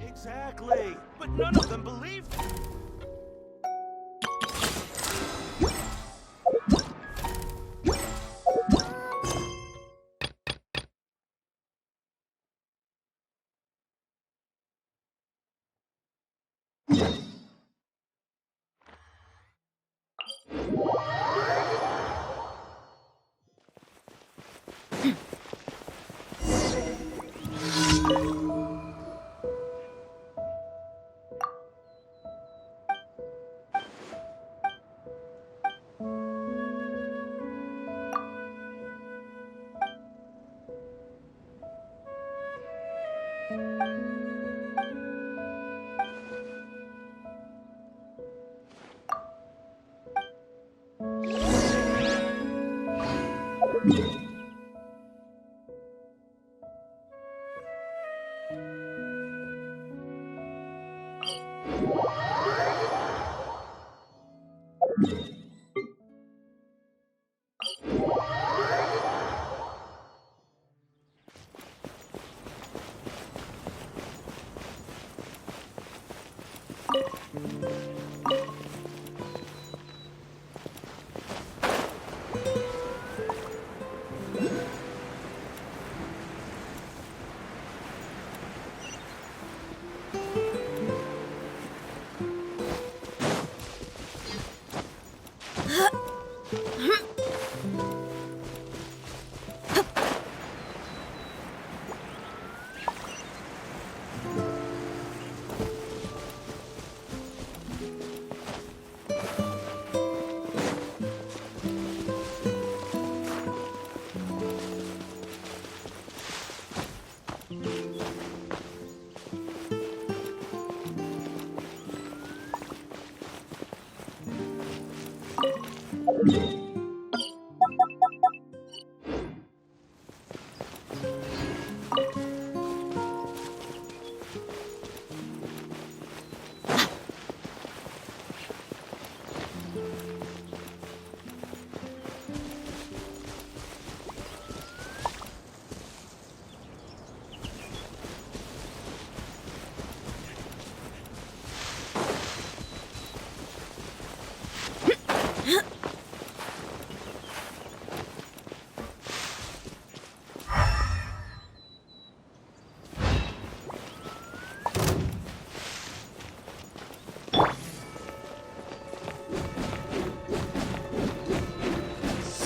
Exactly, but none of them believe me.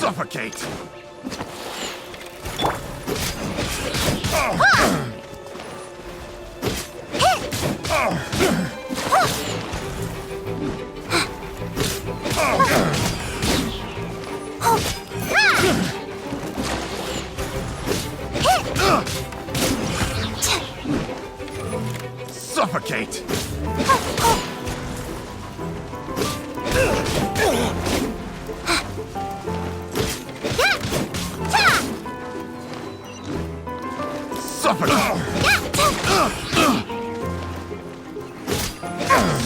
Suffocate! Suffocate! Suffocate!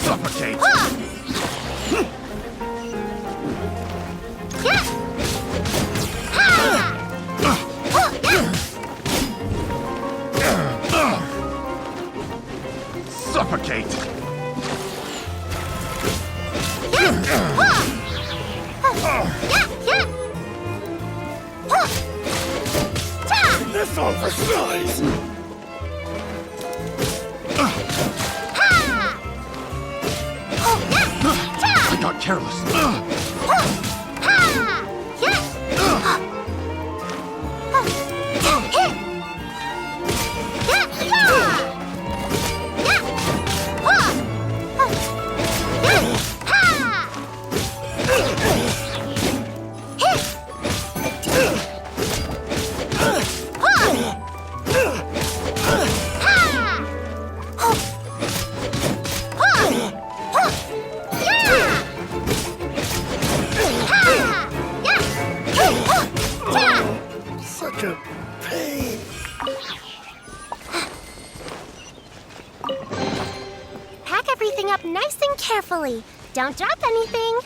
Suffocate! Suffocate! That's all for size! I got careless. Such a pain. Pack everything up nice and carefully. Don't drop anything.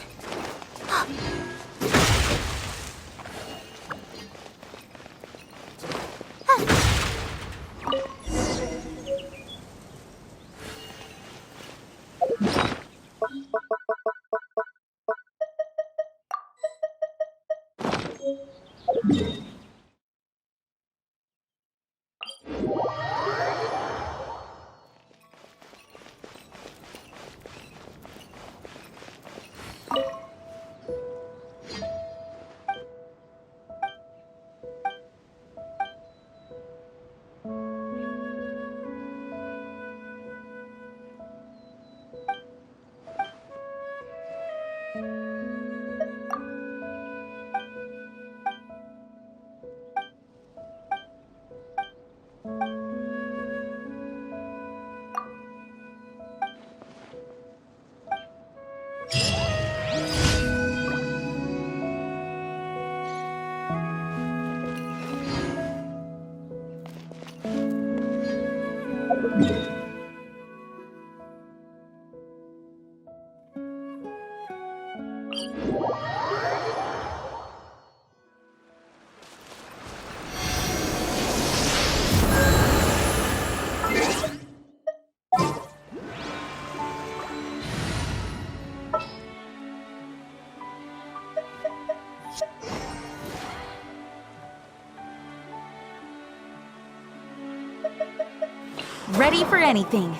Ready for anything.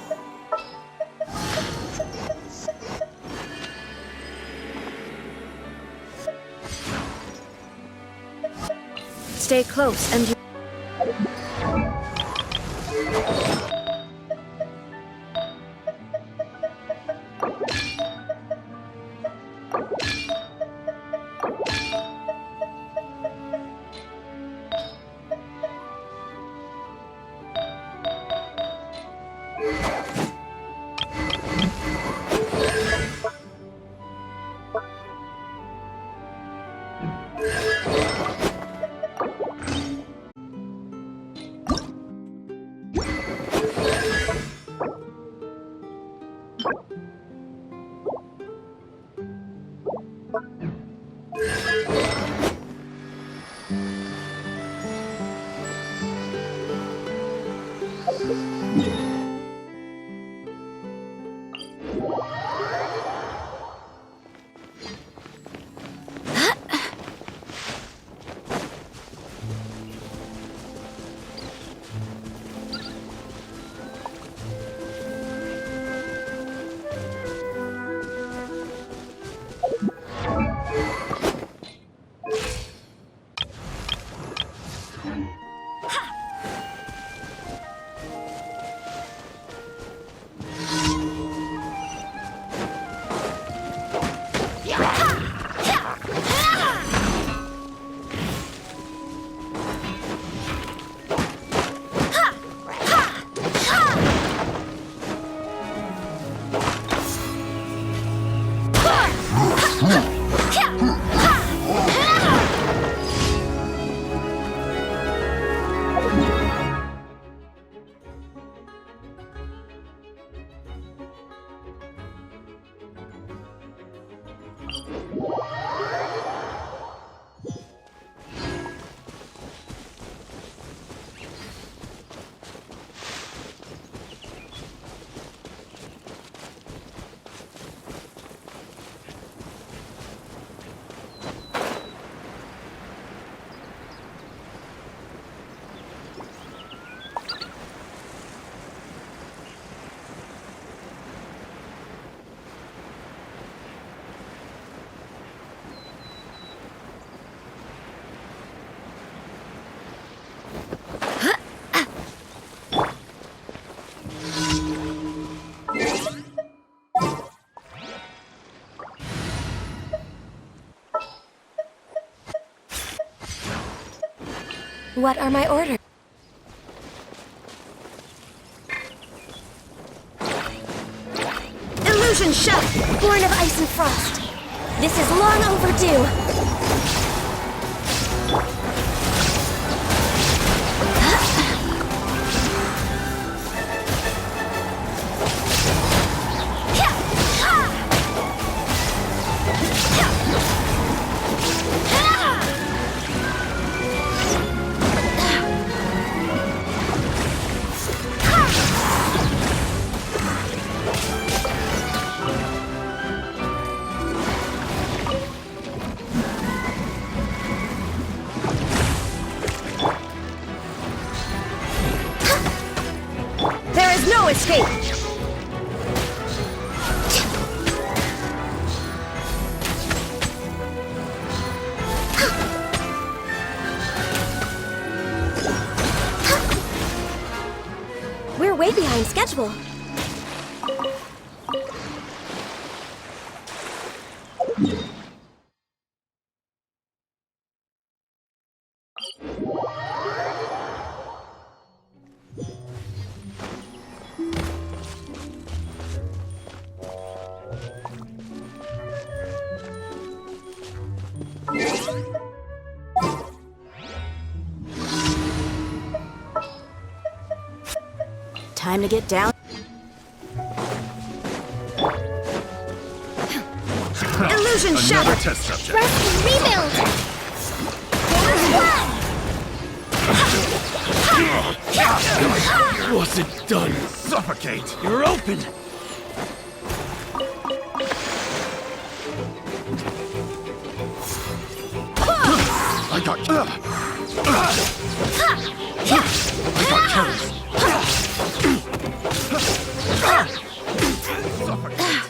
Stay close and... What are my orders? Illusion shut! Born of ice and frost. This is long overdue. There's no escape! We're way behind schedule. Time to get down. Illusion Another shattered! test subject. Rest and rebuild! What's it done? Suffocate! You're open! I got careless. Suffocate!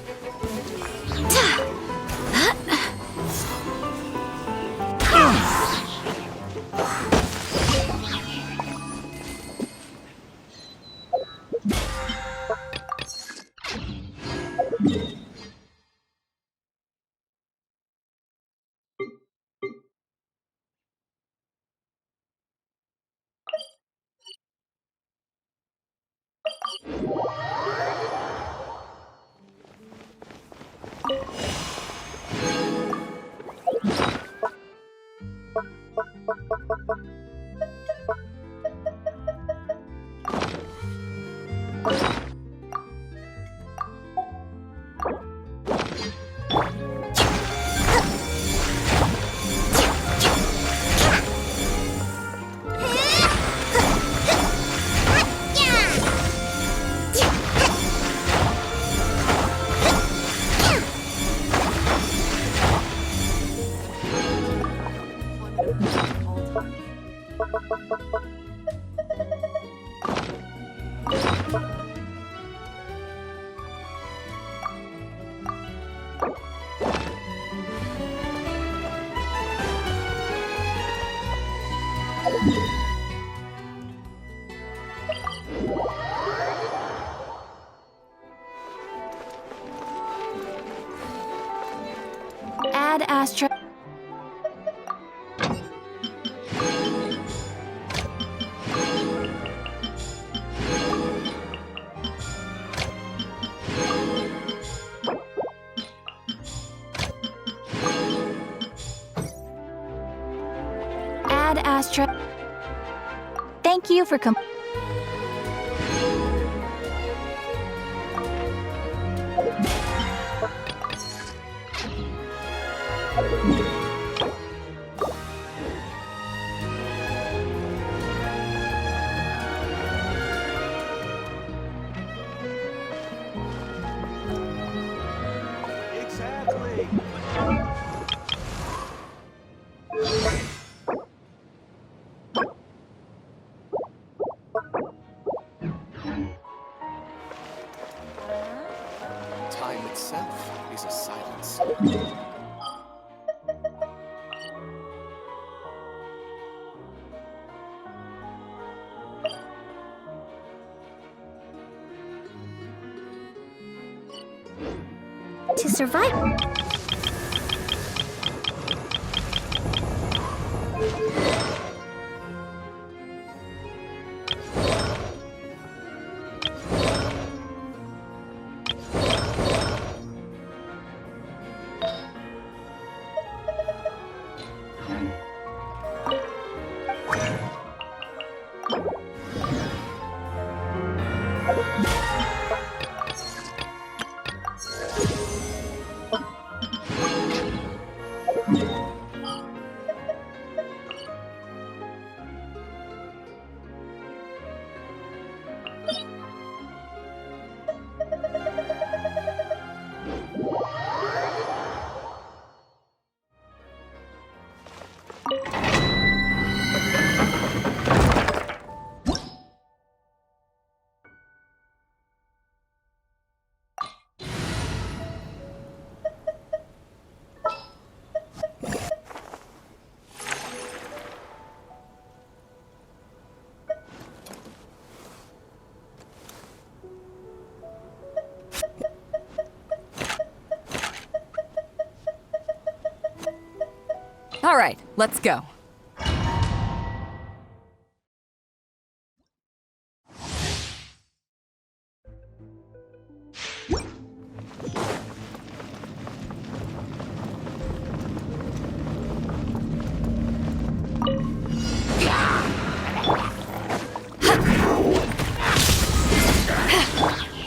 Add Astra. Add Astra. Thank you for coming. Exactly. Time itself is a silence. To survive. All right, let's go.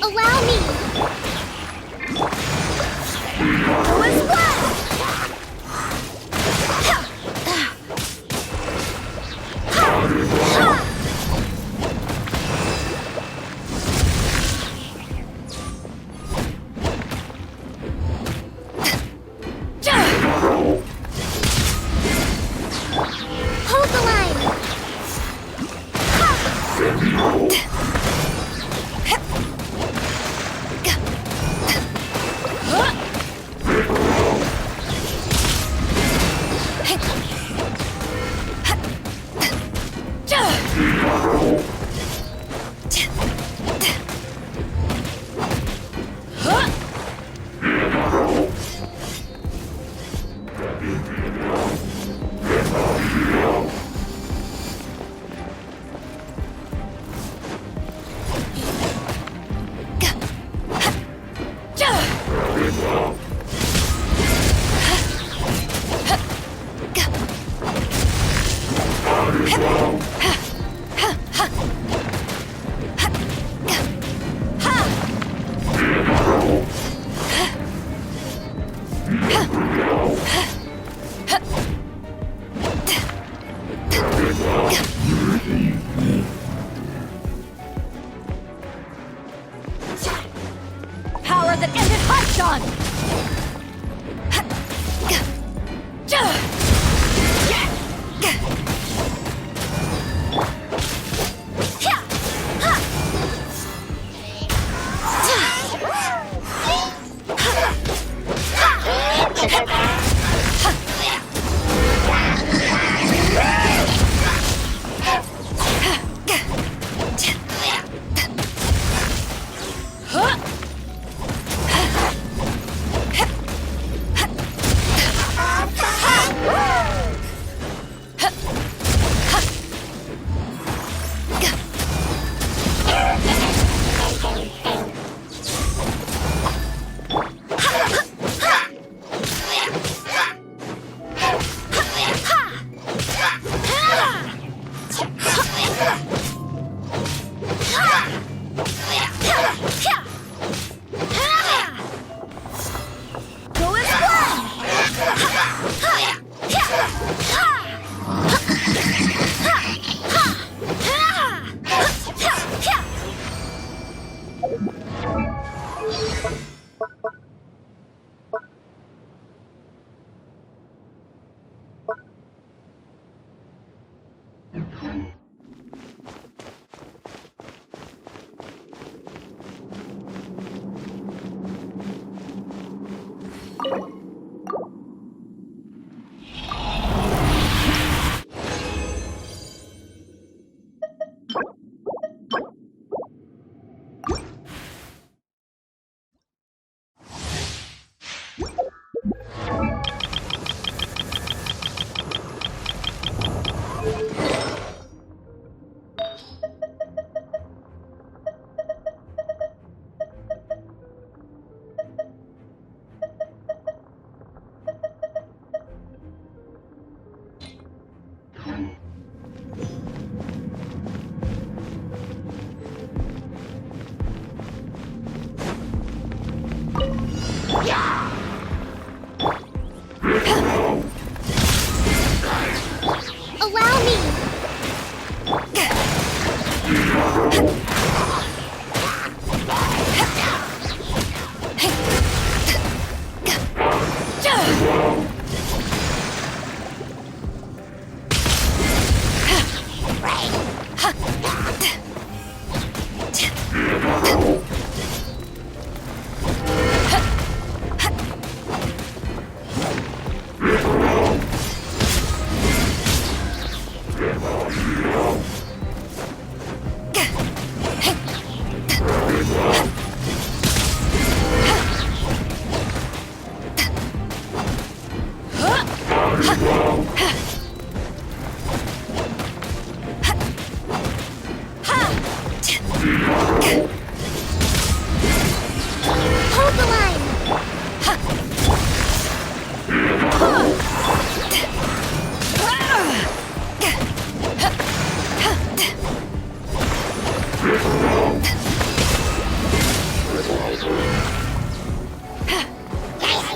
Allow me! Go as one!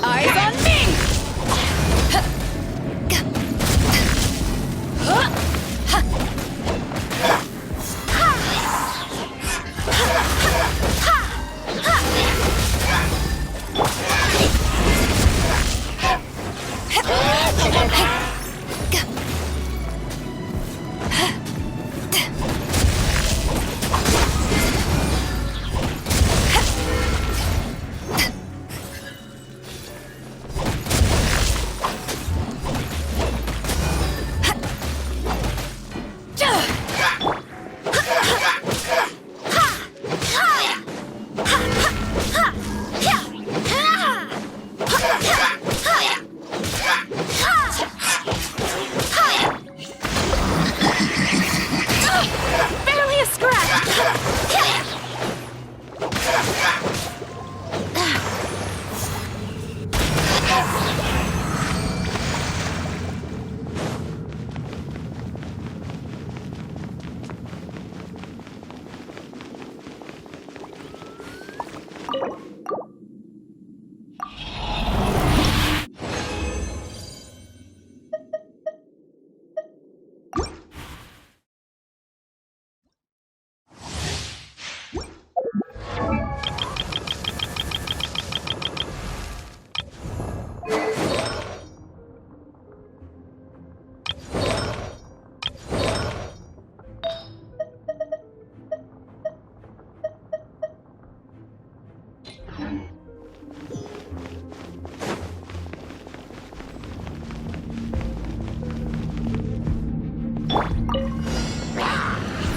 Eyes on me! Barely a scratch!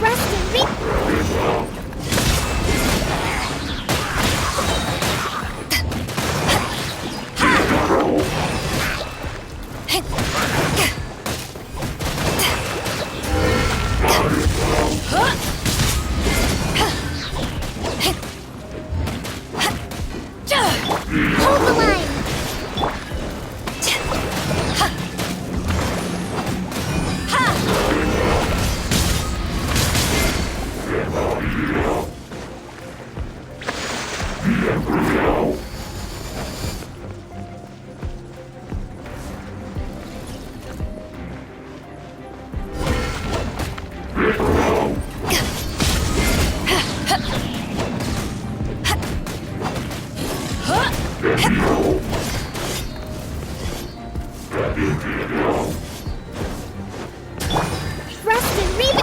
Rest and re- Hold the line! Rest and re-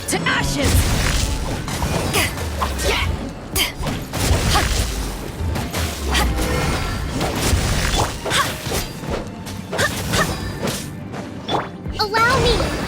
To ashes! Allow me!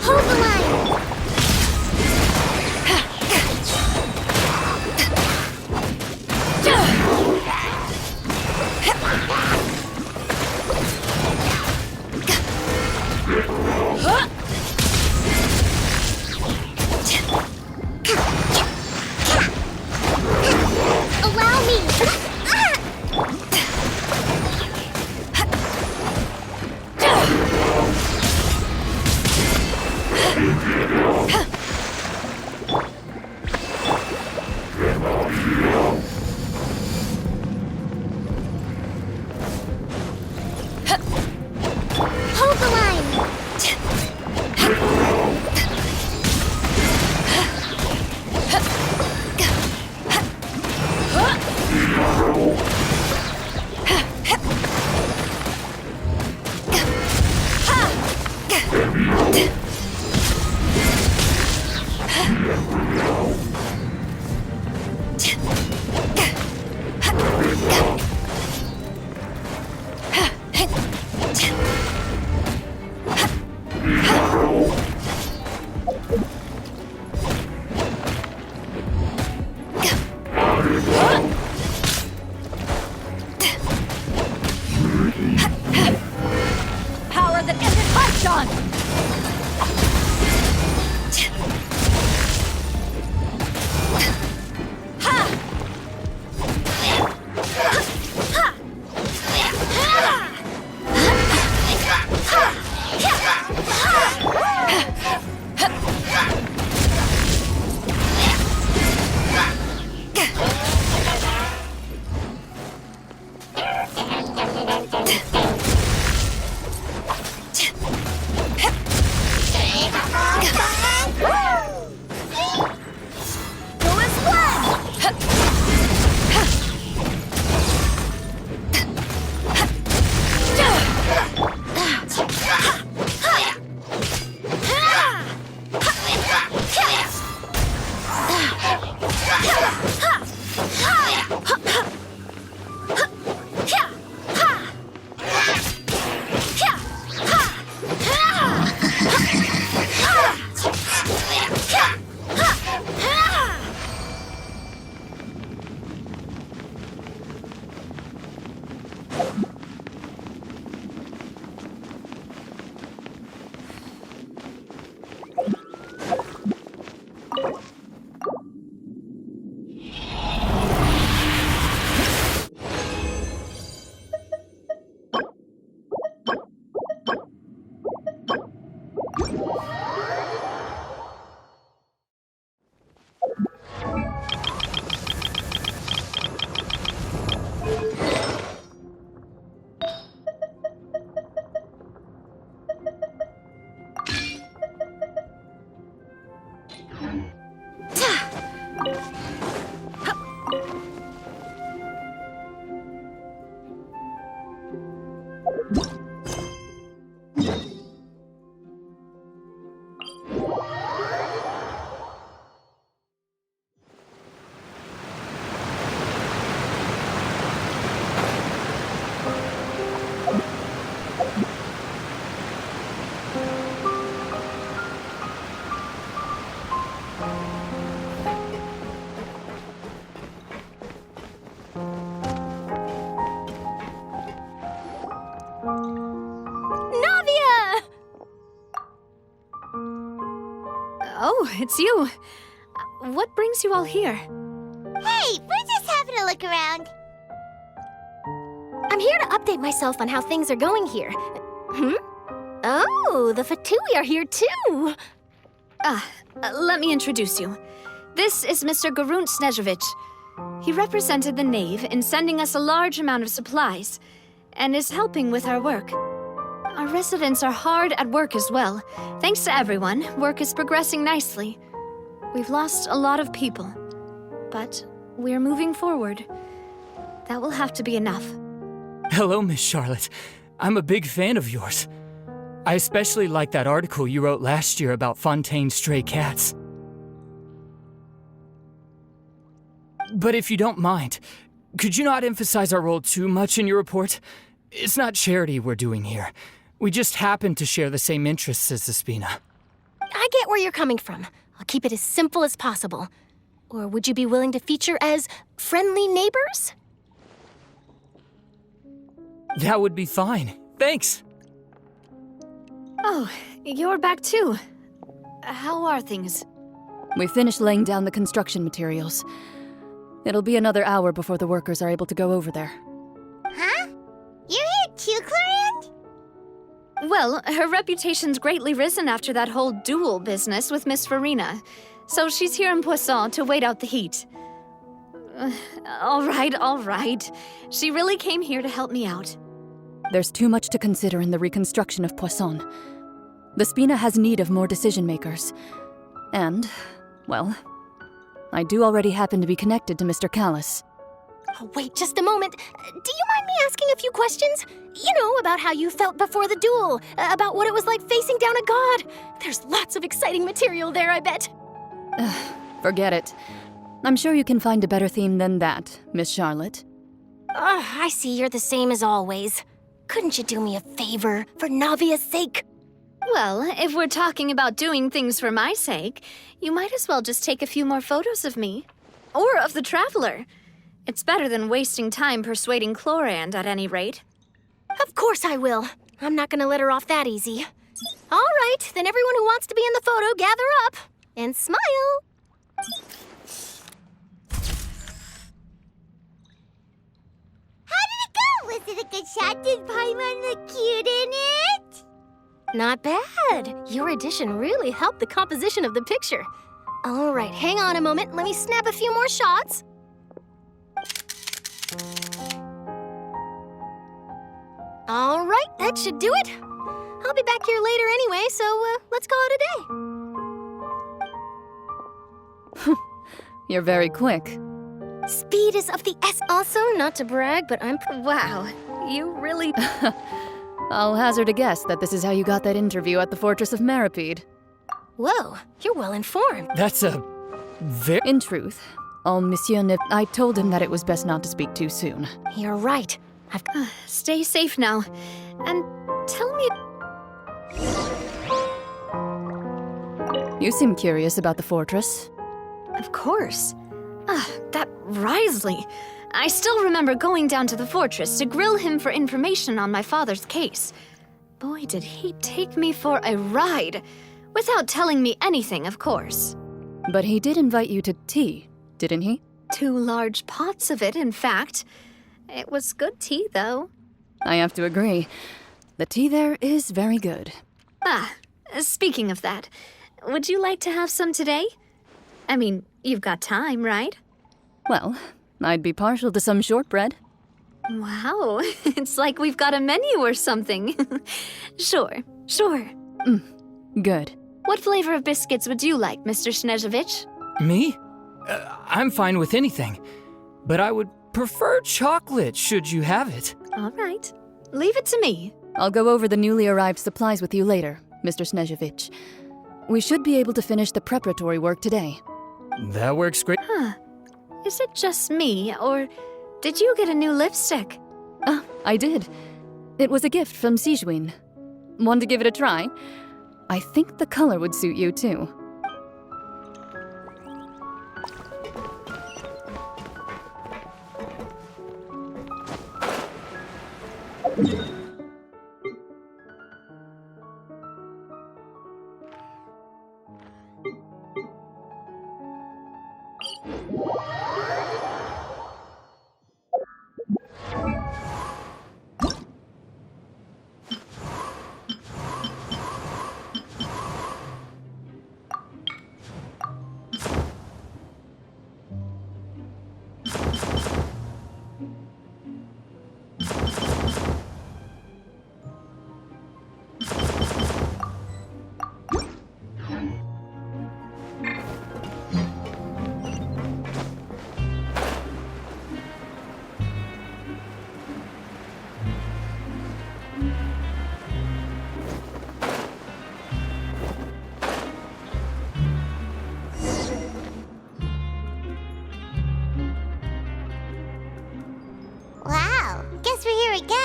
Hold the line! Allow me! Hold the line! Power that isn't touched on! Oh, it's you. What brings you all here? Hey, we're just having a look around. I'm here to update myself on how things are going here. Oh, the Fatui are here too. Let me introduce you. This is Mr. Garunt Snezhevich. He represented the Knave in sending us a large amount of supplies, and is helping with our work. Our residents are hard at work as well. Thanks to everyone, work is progressing nicely. We've lost a lot of people, but we're moving forward. That will have to be enough. Hello, Miss Charlotte. I'm a big fan of yours. I especially like that article you wrote last year about Fontaine's stray cats. But if you don't mind, could you not emphasize our role too much in your report? It's not charity we're doing here. We just happen to share the same interests as Despina. I get where you're coming from. I'll keep it as simple as possible. Or would you be willing to feature as friendly neighbors? That would be fine. Thanks. Oh, you're back too. How are things? We finished laying down the construction materials. It'll be another hour before the workers are able to go over there. Huh? You're here too, Clarence? Well, her reputation's greatly risen after that whole duel business with Miss Farina. So she's here in Poisson to wait out the heat. All right. She really came here to help me out. There's too much to consider in the reconstruction of Poisson. The Spina has need of more decision-makers. And, well, I do already happen to be connected to Mr. Callis. Oh, wait just a moment. Do you mind me asking a few questions? You know, about how you felt before the duel, about what it was like facing down a god. There's lots of exciting material there, I bet. Forget it. I'm sure you can find a better theme than that, Miss Charlotte. I see you're the same as always. Couldn't you do me a favor, for Navia's sake? Well, if we're talking about doing things for my sake, you might as well just take a few more photos of me. Or of the Traveler. It's better than wasting time persuading Chlorand, at any rate. Of course I will. I'm not gonna let her off that easy. All right, then everyone who wants to be in the photo, gather up. And smile. How did it go? Was it a good shot? Did Paimon look cute in it? Not bad. Your addition really helped the composition of the picture. All right, hang on a moment. Let me snap a few more shots. All right, that should do it. I'll be back here later anyway, so let's call it a day. You're very quick. Speed is of the S also, not to brag, but I'm... Wow, you really... I'll hazard a guess that this is how you got that interview at the Fortress of Meripede. Whoa, you're well informed. That's a very... In truth, Monsieur I told him that it was best not to speak too soon. You're right. Stay safe now. And tell me... You seem curious about the fortress. Of course. That Risley. I still remember going down to the fortress to grill him for information on my father's case. Boy, did he take me for a ride. Without telling me anything, of course. But he did invite you to tea, didn't he? 2 large pots of it, in fact. It was good tea, though. I have to agree. The tea there is very good. Speaking of that, would you like to have some today? I mean, you've got time, right? Well, I'd be partial to some shortbread. Wow, it's like we've got a menu or something. Sure. Good. What flavor of biscuits would you like, Mr. Snezhovich? Me? I'm fine with anything. But I would prefer chocolate, should you have it. All right. Leave it to me. I'll go over the newly arrived supplies with you later, Mr. Snezhovich. We should be able to finish the preparatory work today. That works great. Is it just me, or did you get a new lipstick? I did. It was a gift from Sijuin. Want to give it a try? I think the color would suit you, too.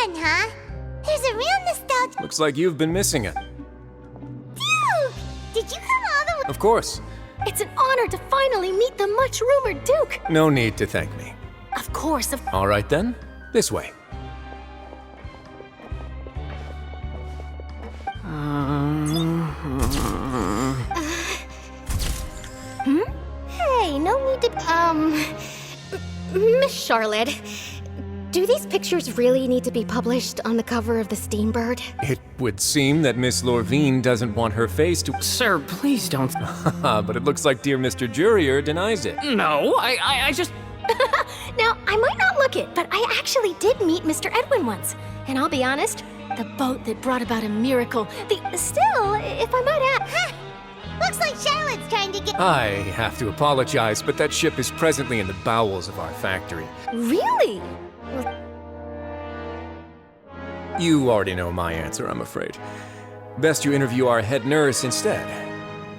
fun, huh? There's a real nostalgia. Looks like you've been missing it. Duke! Did you come all the way? Of course. It's an honor to finally meet the much-rumored Duke. No need to thank me. Of course, All right then, this way. Hey, no need to... Miss Charlotte, do these pictures really need to be published on the cover of the Steambird? It would seem that Miss Lorvine doesn't want her face to... Sir, please don't. But it looks like dear Mr. Jurier denies it. No, I just. Now, I might not look it, but I actually did meet Mr. Edwin once. And I'll be honest, the boat that brought about a miracle, still, if I might add... Huh. Looks like Charlotte's trying to get. I have to apologize, but that ship is presently in the bowels of our factory. Really? You already know my answer, I'm afraid. Best you interview our head nurse instead.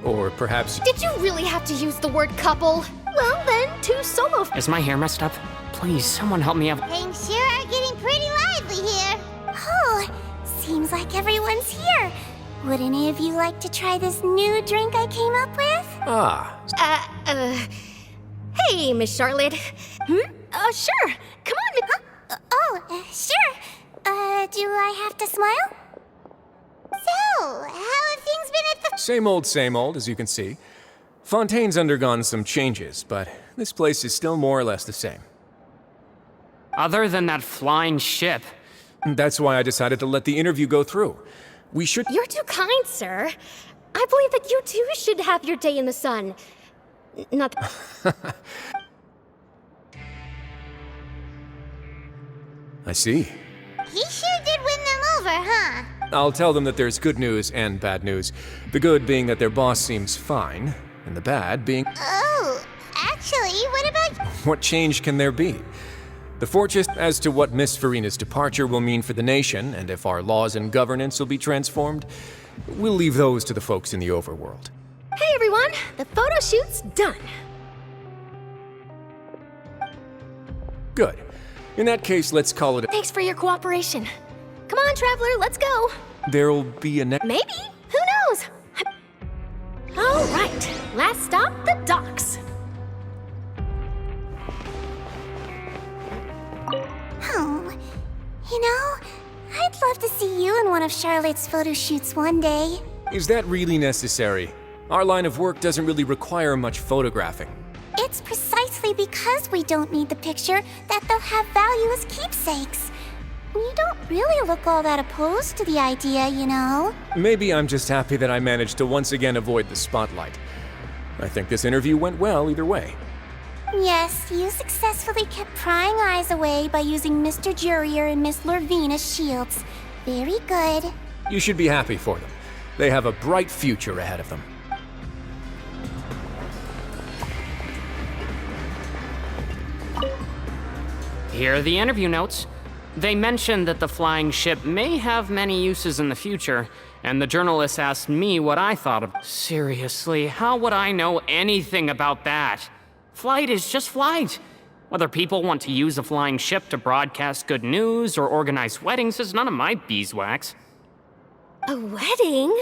Or perhaps... Did you really have to use the word couple? Well, then, 2 solo... Is my hair messed up? Please, someone help me out. Things sure are getting pretty lively here. Oh, seems like everyone's here. Would any of you like to try this new drink I came up with? Ah, Hey, Miss Charlotte. Sure. Come on, Sure. Do I have to smile? So, how have things been at the... same old, as you can see. Fontaine's undergone some changes, but this place is still more or less the same. Other than that flying ship. That's why I decided to let the interview go through. We should... You're too kind, sir. I believe that you too should have your day in the sun. Not... I see. He sure did win them over, huh? I'll tell them that there's good news and bad news. The good being that their boss seems fine, and the bad being... Oh, actually, what about... What change can there be? The fortune as to what Miss Farina's departure will mean for the nation, and if our laws and governance will be transformed, we'll leave those to the folks in the overworld. Hey, everyone. The photo shoot's done. Good. In that case, let's call it a... Thanks for your cooperation. Come on, Traveler, let's go. There'll be a next... Maybe. Who knows? All right. Last stop, the docks. Oh, you know, I'd love to see you in one of Charlotte's photo shoots one day. Is that really necessary? Our line of work doesn't really require much photographing. It's precisely because we don't need the picture that they'll have value as keepsakes. You don't really look all that opposed to the idea, you know. Maybe I'm just happy that I managed to once again avoid the spotlight. I think this interview went well either way. Yes, you successfully kept prying eyes away by using Mr. Jurier and Miss Lorvine as shields. Very good. You should be happy for them. They have a bright future ahead of them. Here are the interview notes. They mentioned that the flying ship may have many uses in the future, and the journalist asked me what I thought of. Seriously, how would I know anything about that? Flight is just flight. Whether people want to use a flying ship to broadcast good news or organize weddings is none of my beeswax. A wedding?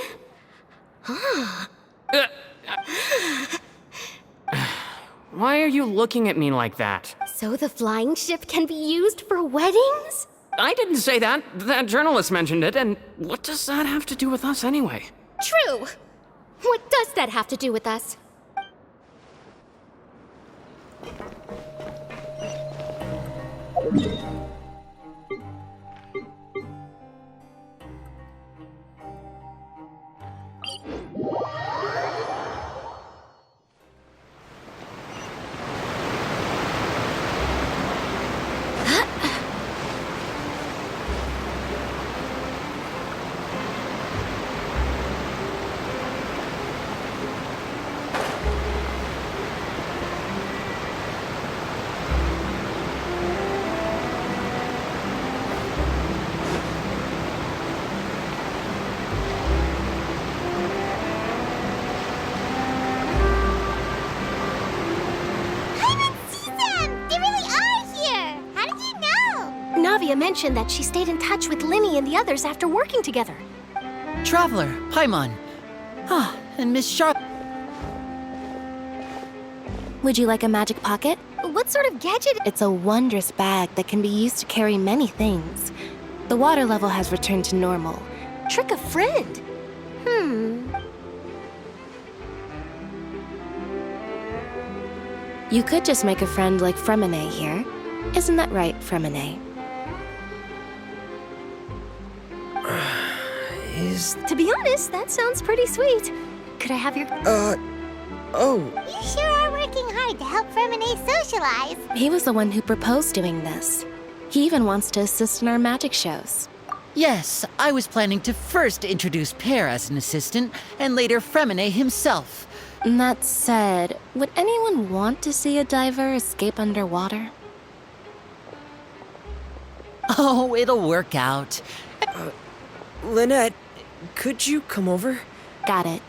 Why are you looking at me like that? So the flying ship can be used for weddings? I didn't say that. That journalist mentioned it, and what does that have to do with us anyway? True. What does that have to do with us? Julia mentioned that she stayed in touch with Linny and the others after working together. Traveler, Paimon. Ah, and Miss Sharp. Would you like a magic pocket? What sort of gadget? It's a wondrous bag that can be used to carry many things. The water level has returned to normal. Trick a friend. You could just make a friend like Fremine here. Isn't that right, Fremine? To be honest, that sounds pretty sweet. Could I have your... You sure are working hard to help Fremine socialize. He was the one who proposed doing this. He even wants to assist in our magic shows. Yes, I was planning to first introduce Pear as an assistant, and later Fremine himself. That said, would anyone want to see a diver escape underwater? Oh, it'll work out. Lynette, could you come over? Got it.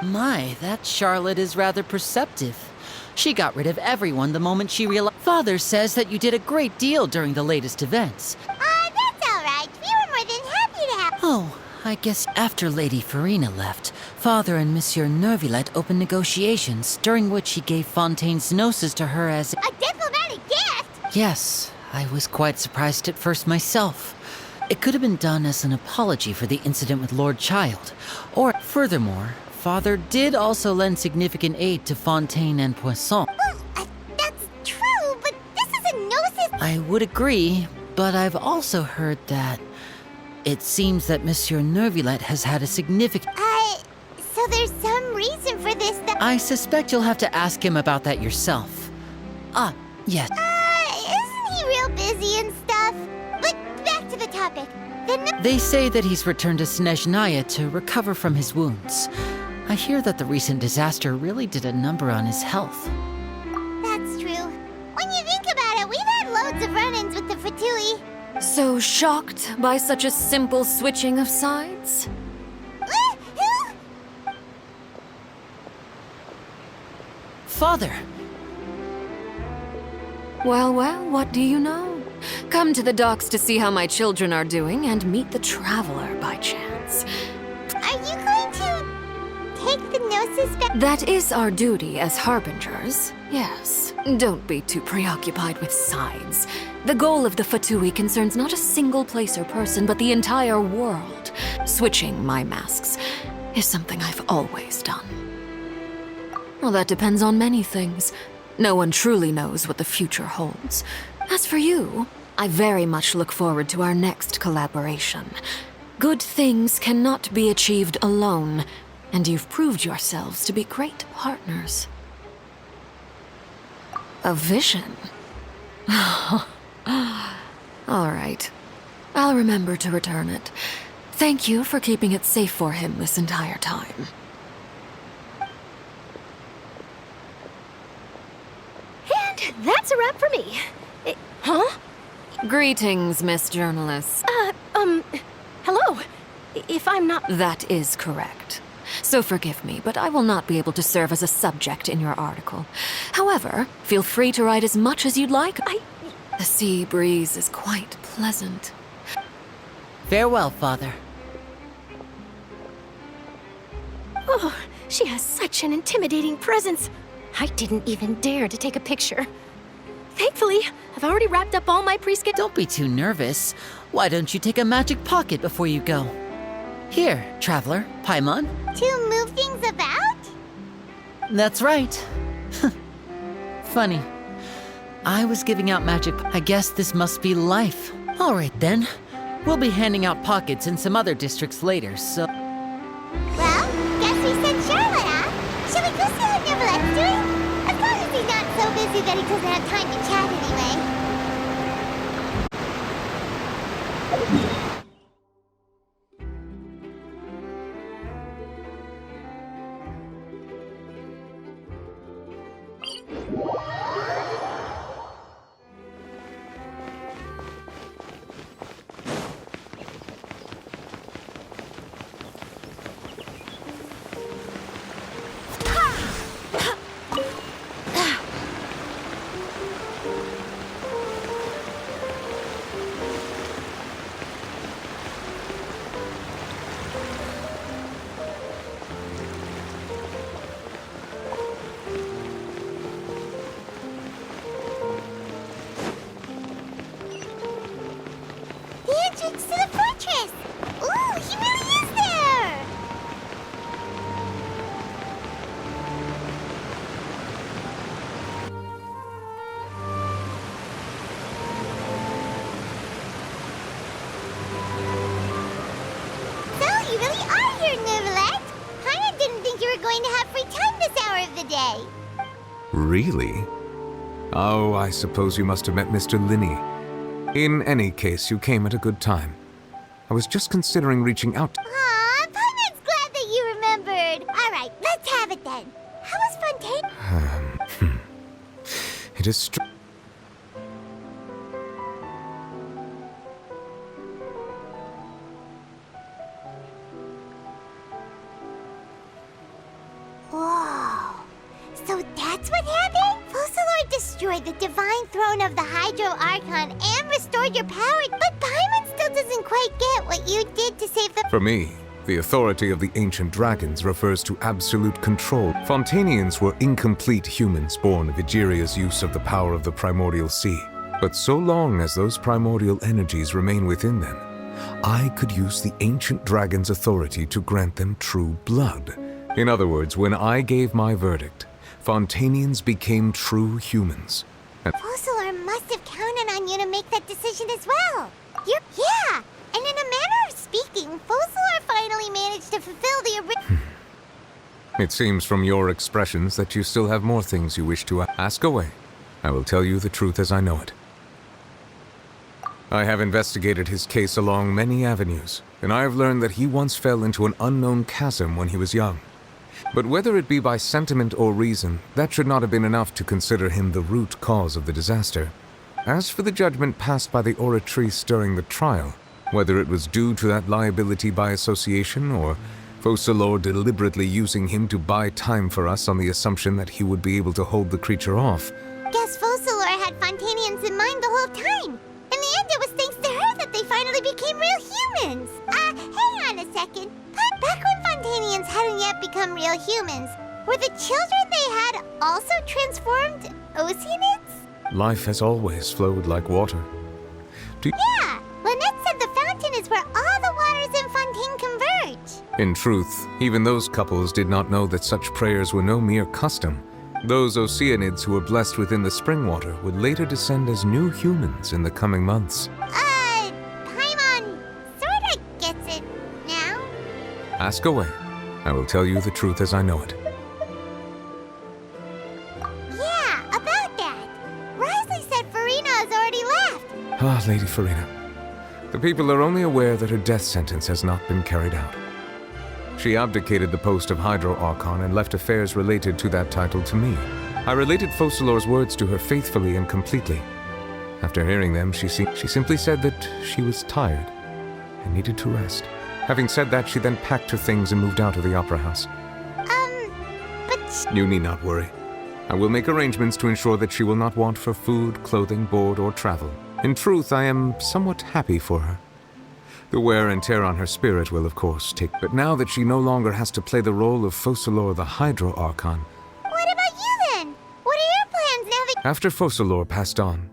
My, that Charlotte is rather perceptive. She got rid of everyone the moment she realized. Father says that you did a great deal during the latest events. That's all right. We were more than happy to have... Oh, I guess after Lady Farina left, Father and Monsieur Nervilette opened negotiations, during which he gave Fontaine's gnosis to her as... A diplomatic gift? Yes, I was quite surprised at first myself. It could have been done as an apology for the incident with Lord Child. Or, furthermore, Father did also lend significant aid to Fontaine and Poisson. Well, that's true, but this is a gnosis... I would agree, but I've also heard that... It seems that Monsieur Nervilette has had a significant... So there's some reason for this that... I suspect you'll have to ask him about that yourself. Ah, yes. Isn't he real busy and stuff? But back to the topic. They say that he's returned to Snezhnaya to recover from his wounds. I hear that the recent disaster really did a number on his health. That's true. When you think about it, we've had loads of run-ins with the Fatui. So shocked by such a simple switching of sides? Father! Well, what do you know? Come to the docks to see how my children are doing and meet the traveler by chance. Are you going to take the gnosis back? That is our duty as harbingers, yes. Don't be too preoccupied with sides. The goal of the Fatui concerns not a single place or person, but the entire world. Switching my masks is something I've always done. Well, that depends on many things. No one truly knows what the future holds. As for you, I very much look forward to our next collaboration. Good things cannot be achieved alone, and you've proved yourselves to be great partners. A vision? All right. I'll remember to return it. Thank you for keeping it safe for him this entire time. And that's a wrap for me. Huh? Greetings, Miss Journalist. Hello. If I'm not... That is correct. So forgive me, but I will not be able to serve as a subject in your article. However, feel free to write as much as you'd like. The sea breeze is quite pleasant. Farewell, Father. Oh, she has such an intimidating presence. I didn't even dare to take a picture. Thankfully, I've already wrapped up all my pre-scheduled... Don't be too nervous. Why don't you take a magic pocket before you go? Here, Traveler, Paimon. To move things about? That's right. Funny. I was giving out magic. I guess this must be life. All right, then. We'll be handing out pockets in some other districts later, so... Well, guess we sent Charlotte, huh? Shall we go see how Nervilette's doing? As long as he's not so busy that he doesn't have time to chat anyway. Really? Oh, I suppose you must have met Mr. Linney. In any case, you came at a good time. I was just considering reaching out. Aw, Paimon's glad that you remembered. All right, let's have it then. How was Fontaine? It is Whoa. So that's what happened? Focalor destroyed the divine throne of the Hydro Archon and restored your power, but Paimon still doesn't quite get what you did to save the— For me, the authority of the ancient dragons refers to absolute control. Fontanians were incomplete humans born of Egeria's use of the power of the primordial sea. But so long as those primordial energies remain within them, I could use the ancient dragon's authority to grant them true blood. In other words, when I gave my verdict, Fontanians became true humans. Focalor must have counted on you to make that decision as well. Yeah, and in a manner of speaking, Focalor finally managed to fulfill the It seems from your expressions that you still have more things you wish to ask away. I will tell you the truth as I know it. I have investigated his case along many avenues, and I have learned that he once fell into an unknown chasm when he was young. But whether it be by sentiment or reason, that should not have been enough to consider him the root cause of the disaster. As for the judgment passed by the Oratrice during the trial, whether it was due to that liability by association or Focalor deliberately using him to buy time for us on the assumption that he would be able to hold the creature off. Guess Focalor had Fontanians in mind the whole time. In the end, it was thanks to her that they finally became real humans. Hang on a second. Back when Fontanians hadn't yet become real humans, were the children they had also transformed Oceanids? Life has always flowed like water. Yeah, Lynette said the fountain is where all the waters in Fontaine converge. In truth, even those couples did not know that such prayers were no mere custom. Those Oceanids who were blessed within the spring water would later descend as new humans in the coming months. Paimon sorta gets it now. Ask away. I will tell you the truth as I know it. Yeah, about that. Risley said Farina has already left. Ah, Lady Farina. The people are only aware that her death sentence has not been carried out. She abdicated the post of Hydro Archon and left affairs related to that title to me. I related Focalor's words to her faithfully and completely. After hearing them, she simply said that she was tired and needed to rest. Having said that, she then packed her things and moved out of the opera house. But... You need not worry. I will make arrangements to ensure that she will not want for food, clothing, board, or travel. In truth, I am somewhat happy for her. The wear and tear on her spirit will, of course, take... But now that she no longer has to play the role of Focalor the Hydro Archon... What about you, then? What are your plans now that... After Focalor passed on,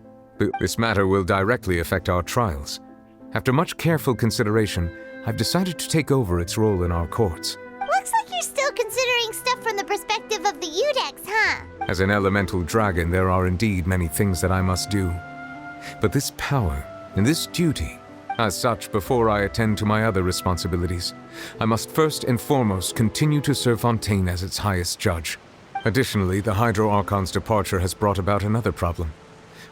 this matter will directly affect our trials. After much careful consideration, I've decided to take over its role in our courts. Looks like you're still considering stuff from the perspective of the Udex, huh? As an elemental dragon, there are indeed many things that I must do. But this power and this duty... As such, before I attend to my other responsibilities, I must first and foremost continue to serve Fontaine as its highest judge. Additionally, the Hydro Archon's departure has brought about another problem,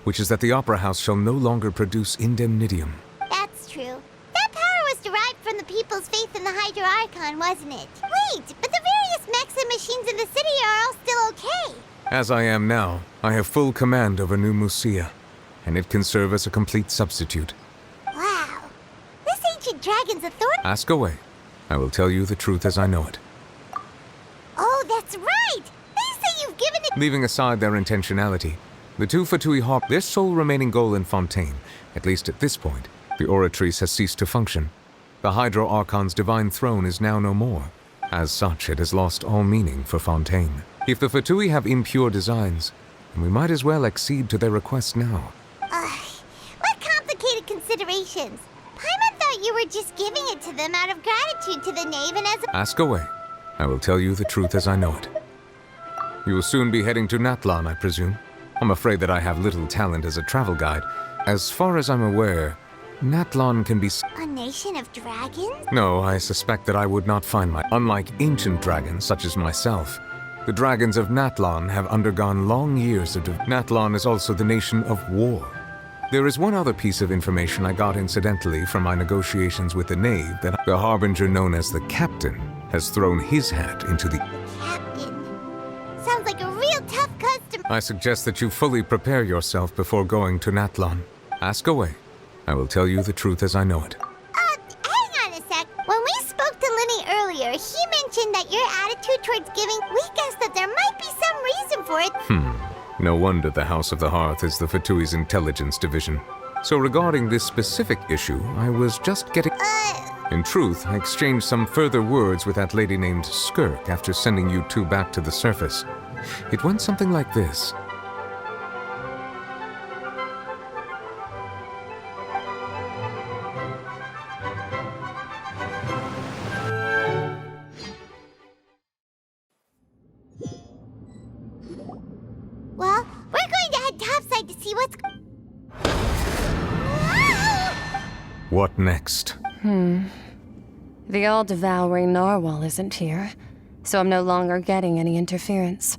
which is that the Opera House shall no longer produce indemnitium. That's true. That power was derived from the people's faith in the Hydro Archon, wasn't it? Wait, but the various mechs and machines in the city are all still okay. As I am now, I have full command over New Musia, and it can serve as a complete substitute. Wow. This ancient dragon's authority... Ask away. I will tell you the truth as I know it. Oh, that's right! They say you've given it... Leaving aside their intentionality, the two Fatui Hawk, their sole remaining goal in Fontaine, at least at this point, the Oratrice has ceased to function. The Hydro Archon's divine throne is now no more. As such, it has lost all meaning for Fontaine. If the Fatui have impure designs, then we might as well accede to their request now. What complicated considerations? Paimon thought you were just giving it to them out of gratitude to the knave and as a... Ask away. I will tell you the truth as I know it. You will soon be heading to Natlan, I presume. I'm afraid that I have little talent as a travel guide. As far as I'm aware, Natlan can be... A nation of dragons? No, I suspect that I would not find my... Unlike ancient dragons such as myself, The dragons of Natlan have undergone long years of Natlan is also the nation of war. There is one other piece of information I got incidentally from my negotiations with the Knave that the harbinger known as the Captain has thrown his hat into the... Captain. Sounds like a real tough customer. I suggest that you fully prepare yourself before going to Natlan. Ask away. I will tell you the truth as I know it. Hang on a sec. When we spoke to Linny earlier, he mentioned that your attitude towards giving, we guessed that there might be some reason for it. No wonder the House of the Hearth is the Fatui's intelligence division. So regarding this specific issue, I was just getting... In truth, I exchanged some further words with that lady named Skirk after sending you two back to the surface. It went something like this. Well, we're going to head topside to see what's... What next? The all-devouring narwhal isn't here, so I'm no longer getting any interference.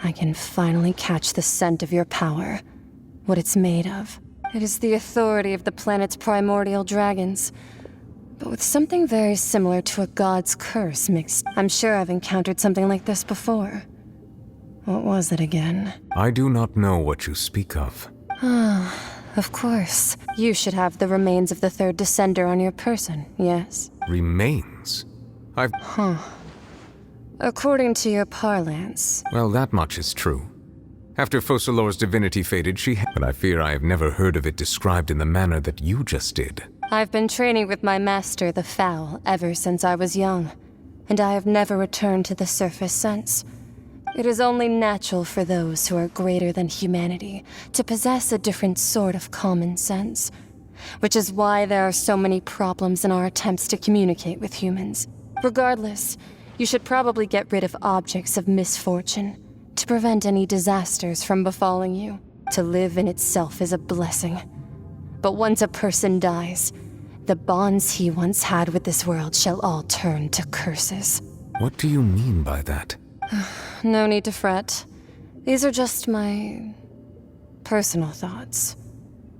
I can finally catch the scent of your power, what it's made of. It is the authority of the planet's primordial dragons, but with something very similar to a god's curse mixed. I'm sure I've encountered something like this before. What was it again? I do not know what you speak of. Of course. You should have the remains of the third descender on your person, yes? Remains? According to your parlance. Well, that much is true. After Focalor's divinity faded, but I fear I have never heard of it described in the manner that you just did. I've been training with my master, the Fowl, ever since I was young, and I have never returned to the surface since. It is only natural for those who are greater than humanity to possess a different sort of common sense, which is why there are so many problems in our attempts to communicate with humans. Regardless, you should probably get rid of objects of misfortune to prevent any disasters from befalling you. To live in itself is a blessing. But once a person dies, the bonds he once had with this world shall all turn to curses. What do you mean by that? No need to fret. These are just my personal thoughts.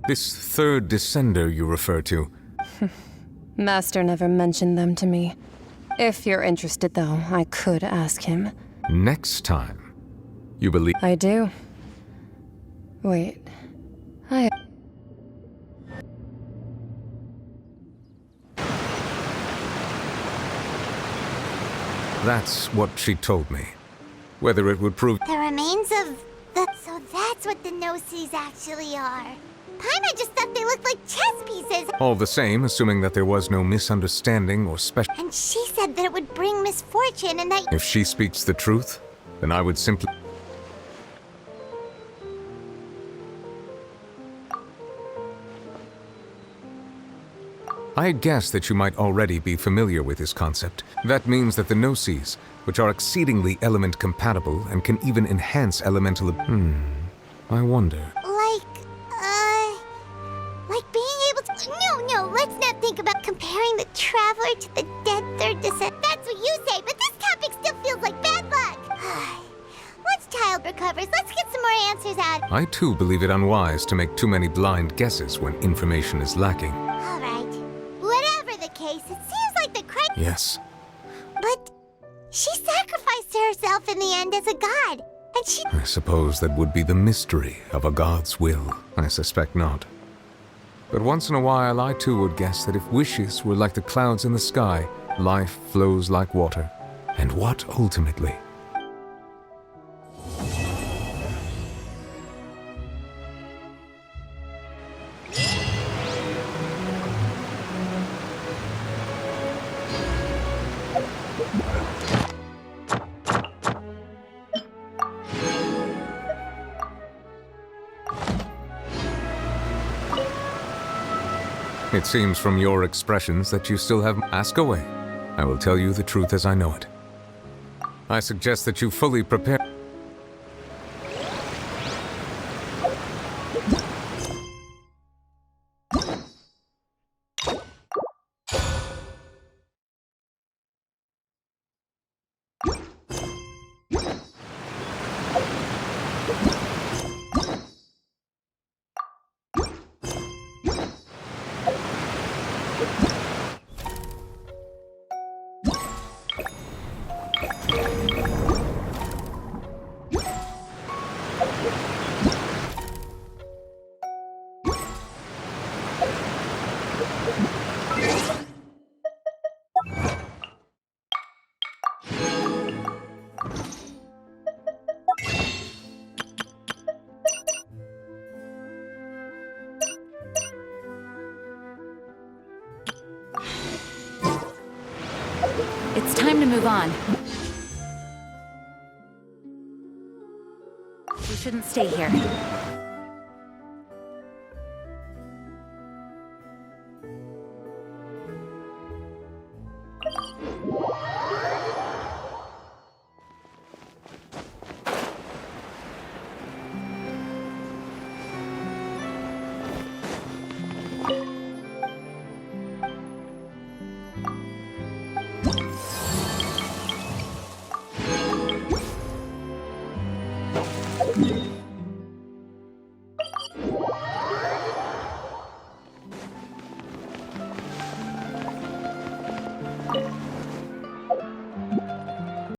This third descender you refer to. Master never mentioned them to me. If you're interested, though, I could ask him. Next time, you believe... I do. Wait. That's what she told me. Whether it would prove... The remains of... So that's what the Gnosis actually are. Paimon just thought they looked like chess pieces. All the same, assuming that there was no misunderstanding or special... And she said that it would bring misfortune and that... If she speaks the truth, then I would simply... I guess that you might already be familiar with this concept. That means that the Gnosis, which are exceedingly element compatible and can even enhance elemental... I wonder... Like being able to... No, let's not think about comparing the Traveler to the dead third descent. That's what you say, but this topic still feels like bad luck. Once Child recovers, let's get some more answers out. I too believe it unwise to make too many blind guesses when information is lacking. All right. Whatever the case, it seems like the Yes. But she sacrificed herself in the end as a god, and she... I suppose that would be the mystery of a god's will. I suspect not. But once in a while, I too would guess that if wishes were like the clouds in the sky, life flows like water. And what ultimately? It seems from your expressions that you still have... Ask away. I will tell you the truth as I know it. I suggest that you fully prepare... move on. We shouldn't stay here.